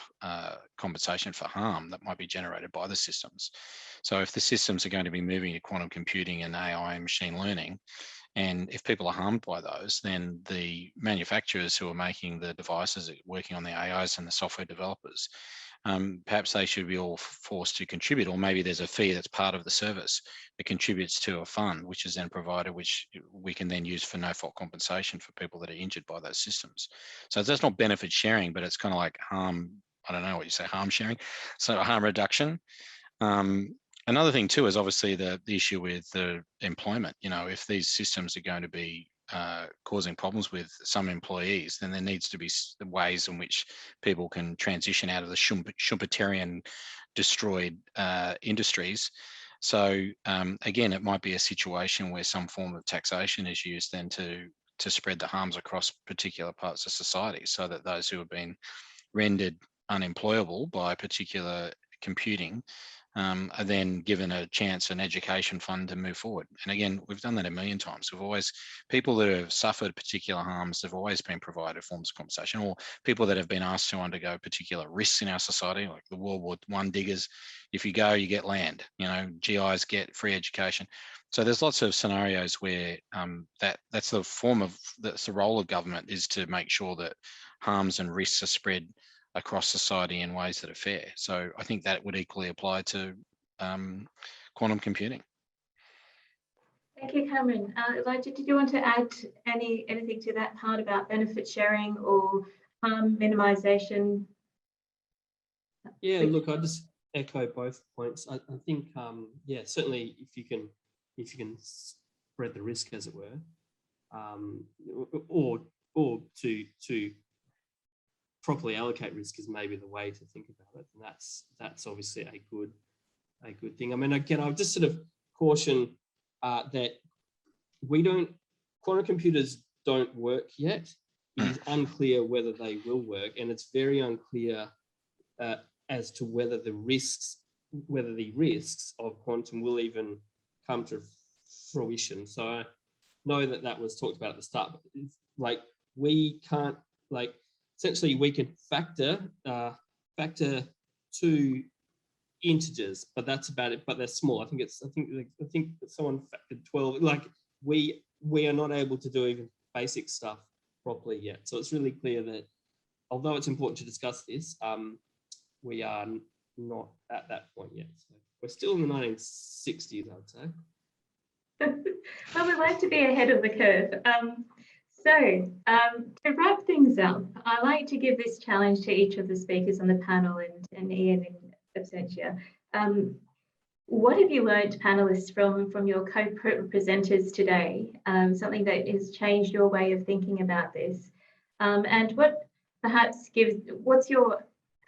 compensation for harm that might be generated by the systems. So if the systems are going to be moving to quantum computing and AI and machine learning, and if people are harmed by those, then the manufacturers who are making the devices, working on the AIs, and the software developers, perhaps they should be all forced to contribute, or maybe there's a fee that's part of the service that contributes to a fund, which is then provided, which we can then use for no-fault compensation for people that are injured by those systems. So that's not benefit sharing, but it's kind of like harm I don't know what you say, harm sharing, so harm reduction. Another thing too is obviously the issue with the employment. You know, if these systems are going to be causing problems with some employees, then there needs to be ways in which people can transition out of the Schumpeterian destroyed industries. So again, it might be a situation where some form of taxation is used then to spread the harms across particular parts of society, so that those who have been rendered unemployable by particular computing are then given a chance, an education fund to move forward. And again, we've done that a million times. We've always, people that have suffered particular harms have always been provided forms of compensation, or people that have been asked to undergo particular risks in our society, like the World War I diggers. If you go, you get land, you know, GIs get free education. So there's lots of scenarios where that's the form of, that's the role of government, is to make sure that harms and risks are spread across society in ways that are fair. So I think that would equally apply to quantum computing. Thank you, Cameron. Elijah, did you want to add anything to that part about benefit sharing or harm minimization? Yeah, look, I just echo both points. I think, yeah, certainly if you can spread the risk, as it were, or to properly allocate risk is maybe the way to think about it, and that's obviously a good thing. I mean, again, I'll just sort of caution that quantum computers don't work yet. It is unclear whether they will work, and it's very unclear as to whether the risks of quantum will even come to fruition. So I know that was talked about at the start, but like we can't, like, essentially we can factor two integers, but that's about it. But they're small. I think someone factored 12. Like we are not able to do even basic stuff properly yet. So it's really clear that although it's important to discuss this, we are not at that point yet. So we're still in the 1960s, I'd say. Well, we like to be ahead of the curve. So to wrap things up, I like to give this challenge to each of the speakers on the panel, and Ian in absentia. What have you learned, panelists, from your co-presenters today? Something that has changed your way of thinking about this, and what's your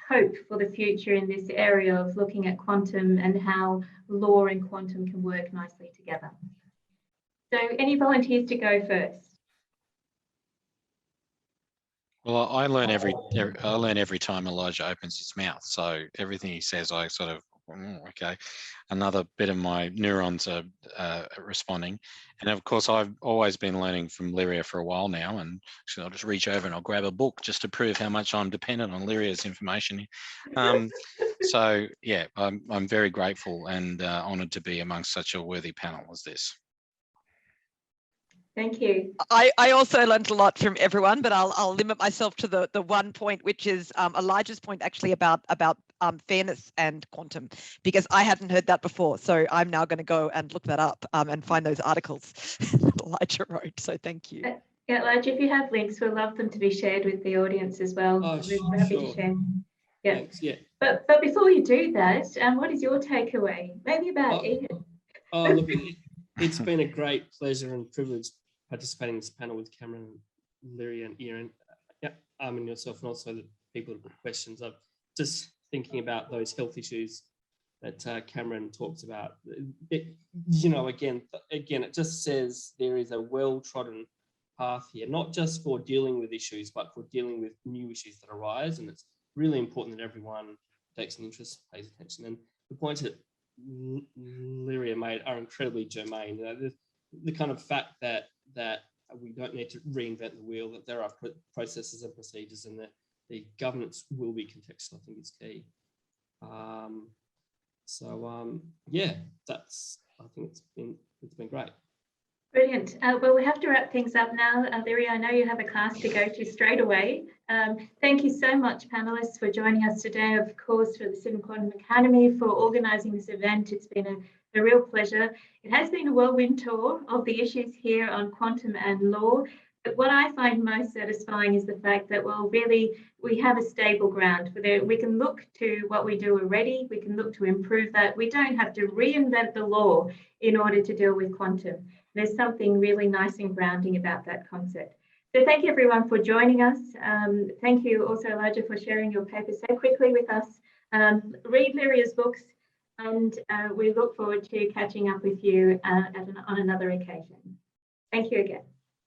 hope for the future in this area of looking at quantum and how law and quantum can work nicely together? So, any volunteers to go first? Well, I learn every time Elijah opens his mouth. So everything he says, I sort of, okay, another bit of my neurons are responding. And of course, I've always been learning from Lyria for a while now, and so I'll just reach over and I'll grab a book just to prove how much I'm dependent on Lyria's information. So yeah, I'm very grateful and honoured to be amongst such a worthy panel as this. Thank you. I also learned a lot from everyone, but I'll limit myself to the one point, which is Elijah's point actually about fairness and quantum, because I hadn't heard that before. So I'm now going to go and look that up and find those articles that Elijah wrote. So thank you. Yeah, Elijah, if you have links, we'd love them to be shared with the audience as well. Oh, We're happy sure. to share. Yeah. Thanks, yeah. But before you do that, what is your takeaway? Maybe about Ian. Oh, look, it's been a great pleasure and privilege participating in this panel with Cameron, Lyria, and Ian. And yourself, and also the people who put questions. I'm just thinking about those health issues that Cameron talks about. Again, it just says there is a well-trodden path here, not just for dealing with issues, but for dealing with new issues that arise. And it's really important that everyone takes an interest, pays attention. And the points that Lyria made are incredibly germane. The kind of fact that we don't need to reinvent the wheel, that there are processes and procedures, and that the governance will be contextual, I think is key. Yeah, I think it's been great. Brilliant. Well, we have to wrap things up now. Lyria, I know you have a class to go to straight away. Thank you so much, panelists, for joining us today, of course, for the Sydney Quantum Academy, for organising this event. It's been a real pleasure. It has been a whirlwind tour of the issues here on quantum and law, But what I find most satisfying is the fact that, well, really, we have a stable ground. We can look to what we do already. We can look to improve that. We don't have to reinvent the law in order to deal with quantum. There's something really nice and grounding about that concept. So thank you, everyone, for joining us. Thank you also, Elijah, for sharing your paper so quickly with us. Read Lyria's books, and we look forward to catching up with you on another occasion. Thank you again.